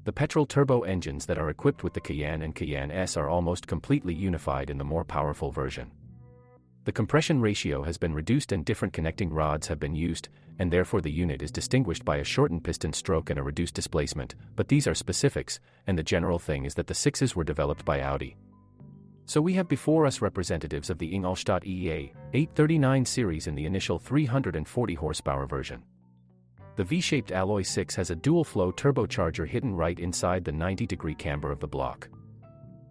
The petrol turbo engines that are equipped with the Cayenne and Cayenne S are almost completely unified in the more powerful version. The compression ratio has been reduced and different connecting rods have been used, and therefore the unit is distinguished by a shortened piston stroke and a reduced displacement, but these are specifics, and the general thing is that the 6s were developed by Audi. So we have before us representatives of the Ingolstadt EA 839 series in the initial 340 horsepower version. The V-shaped alloy 6 has a dual-flow turbocharger hidden right inside the 90-degree camber of the block.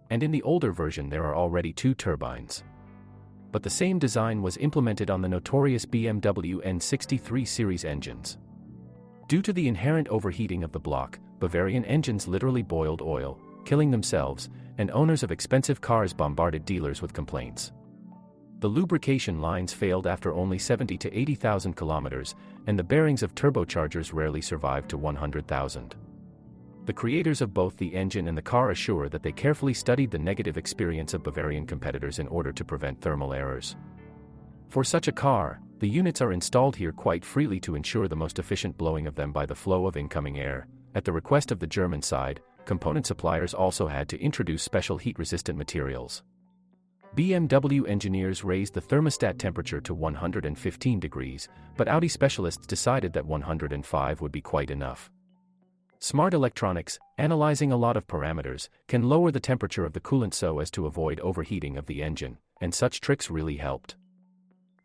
And in the older version there are already 2 turbines. But the same design was implemented on the notorious BMW N63 series engines. Due to the inherent overheating of the block, Bavarian engines literally boiled oil, killing themselves, and owners of expensive cars bombarded dealers with complaints. The lubrication lines failed after only 70 to 80,000 kilometers, and the bearings of turbochargers rarely survived to 100,000. The creators of both the engine and the car assure that they carefully studied the negative experience of Bavarian competitors in order to prevent thermal errors. For such a car, the units are installed here quite freely to ensure the most efficient blowing of them by the flow of incoming air. At the request of the German side, component suppliers also had to introduce special heat-resistant materials. BMW engineers raised the thermostat temperature to 115 degrees, but Audi specialists decided that 105 would be quite enough. Smart electronics, analyzing a lot of parameters, can lower the temperature of the coolant so as to avoid overheating of the engine, and such tricks really helped.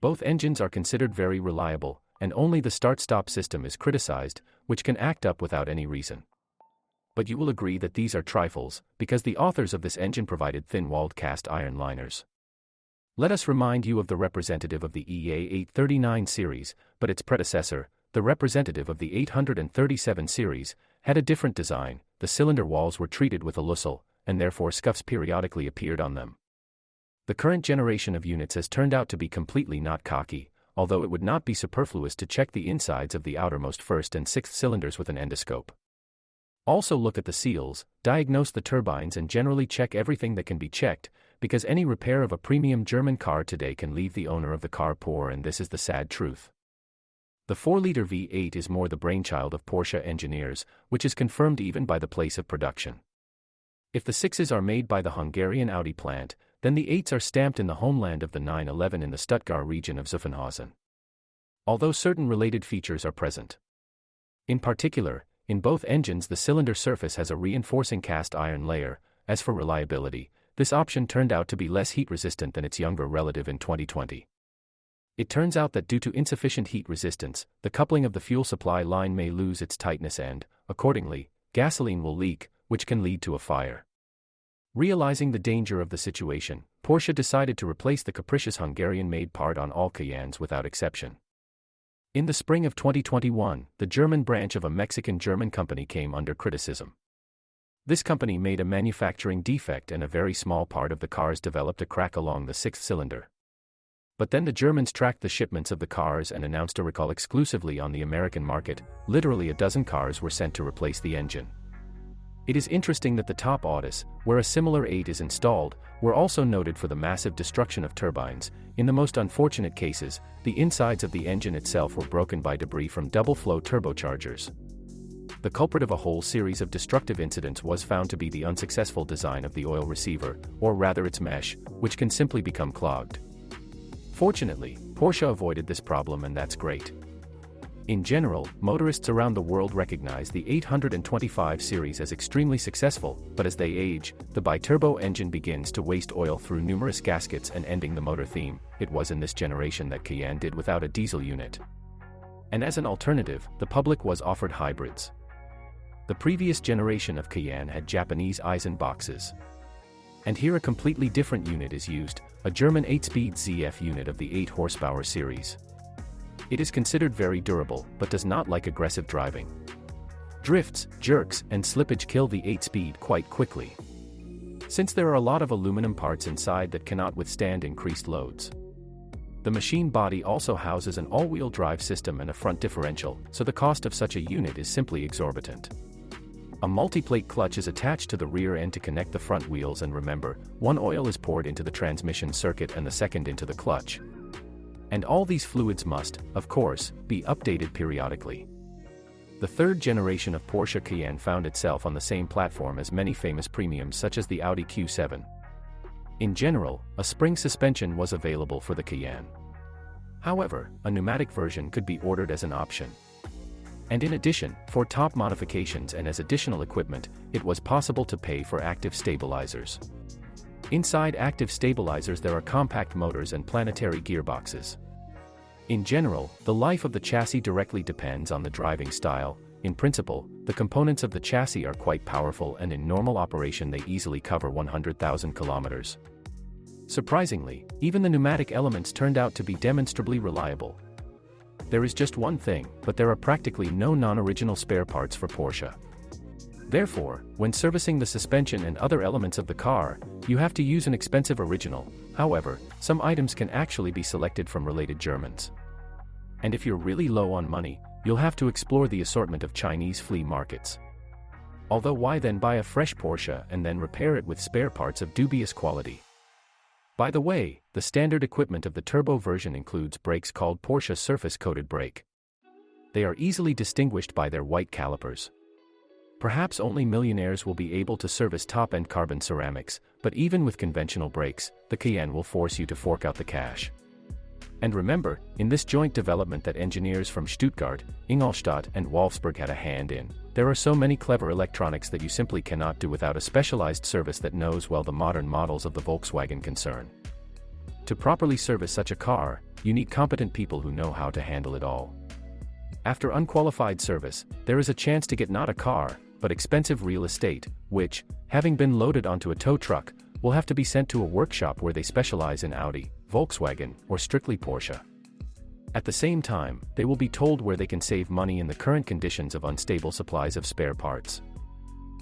Both engines are considered very reliable, and only the start-stop system is criticized, which can act up without any reason. But you will agree that these are trifles, because the authors of this engine provided thin-walled cast iron liners. Let us remind you of the representative of the EA 839 series, but its predecessor, the representative of the 837 series, had a different design. The cylinder walls were treated with alusil, and therefore scuffs periodically appeared on them. The current generation of units has turned out to be completely not cocky, although it would not be superfluous to check the insides of the outermost first and sixth cylinders with an endoscope. Also look at the seals, diagnose the turbines and generally check everything that can be checked, because any repair of a premium German car today can leave the owner of the car poor, and this is the sad truth. The 4-liter V8 is more the brainchild of Porsche engineers, which is confirmed even by the place of production. If the 6s are made by the Hungarian Audi plant, then the 8s are stamped in the homeland of the 911 in the Stuttgart region of Zuffenhausen. Although certain related features are present. In particular, in both engines the cylinder surface has a reinforcing cast iron layer. As for reliability, this option turned out to be less heat-resistant than its younger relative in 2020. It turns out that due to insufficient heat resistance, the coupling of the fuel supply line may lose its tightness and, accordingly, gasoline will leak, which can lead to a fire. Realizing the danger of the situation, Porsche decided to replace the capricious Hungarian-made part on all Cayennes without exception. In the spring of 2021, the German branch of a Mexican-German company came under criticism. This company made a manufacturing defect and a very small part of the cars developed a crack along the sixth cylinder. But then the Germans tracked the shipments of the cars and announced a recall exclusively on the American market. Literally a dozen cars were sent to replace the engine. It is interesting that the top Audis, where a similar 8 is installed, were also noted for the massive destruction of turbines. In the most unfortunate cases, the insides of the engine itself were broken by debris from double-flow turbochargers. The culprit of a whole series of destructive incidents was found to be the unsuccessful design of the oil receiver, or rather its mesh, which can simply become clogged. Fortunately, Porsche avoided this problem, and that's great. In general, motorists around the world recognize the 825 series as extremely successful, but as they age, the biturbo engine begins to waste oil through numerous gaskets and ending the motor theme. It was in this generation that Cayenne did without a diesel unit. And as an alternative, the public was offered hybrids. The previous generation of Cayenne had Japanese Eisen boxes. And here a completely different unit is used, a German 8-speed ZF unit of the 8 horsepower series. It is considered very durable, but does not like aggressive driving. Drifts, jerks, and slippage kill the 8-speed quite quickly. Since there are a lot of aluminum parts inside that cannot withstand increased loads. The machine body also houses an all-wheel drive system and a front differential, so the cost of such a unit is simply exorbitant. A multi-plate clutch is attached to the rear end to connect the front wheels, and remember, one oil is poured into the transmission circuit and the second into the clutch. And all these fluids must, of course, be updated periodically. The third generation of Porsche Cayenne found itself on the same platform as many famous premiums such as the Audi Q7. In general, a spring suspension was available for the Cayenne. However, a pneumatic version could be ordered as an option. And in addition, for top modifications and as additional equipment, it was possible to pay for active stabilizers. Inside active stabilizers there are compact motors and planetary gearboxes. In general, the life of the chassis directly depends on the driving style. In principle, the components of the chassis are quite powerful and in normal operation they easily cover 100,000 kilometers. Surprisingly, even the pneumatic elements turned out to be demonstrably reliable. There is just one thing, but there are practically no non-original spare parts for Porsche. Therefore, when servicing the suspension and other elements of the car, you have to use an expensive original. However, some items can actually be selected from related Germans. And if you're really low on money, you'll have to explore the assortment of Chinese flea markets. Although why then buy a fresh Porsche and then repair it with spare parts of dubious quality? By the way, the standard equipment of the turbo version includes brakes called Porsche surface-coated brake. They are easily distinguished by their white calipers. Perhaps only millionaires will be able to service top-end carbon ceramics, but even with conventional brakes, the Cayenne will force you to fork out the cash. And remember, in this joint development that engineers from Stuttgart, Ingolstadt and Wolfsburg had a hand in, there are so many clever electronics that you simply cannot do without a specialized service that knows well the modern models of the Volkswagen concern. To properly service such a car, you need competent people who know how to handle it all. After unqualified service, there is a chance to get not a car, but expensive real estate, which, having been loaded onto a tow truck, will have to be sent to a workshop where they specialize in Audi, Volkswagen, or strictly Porsche. At the same time, they will be told where they can save money in the current conditions of unstable supplies of spare parts.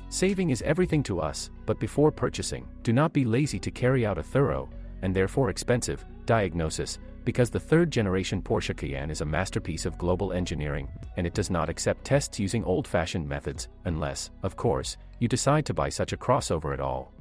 Saving is everything to us, but before purchasing, do not be lazy to carry out a thorough, and therefore expensive, diagnosis, because the third-generation Porsche Cayenne is a masterpiece of global engineering, and it does not accept tests using old-fashioned methods, unless, of course, you decide to buy such a crossover at all.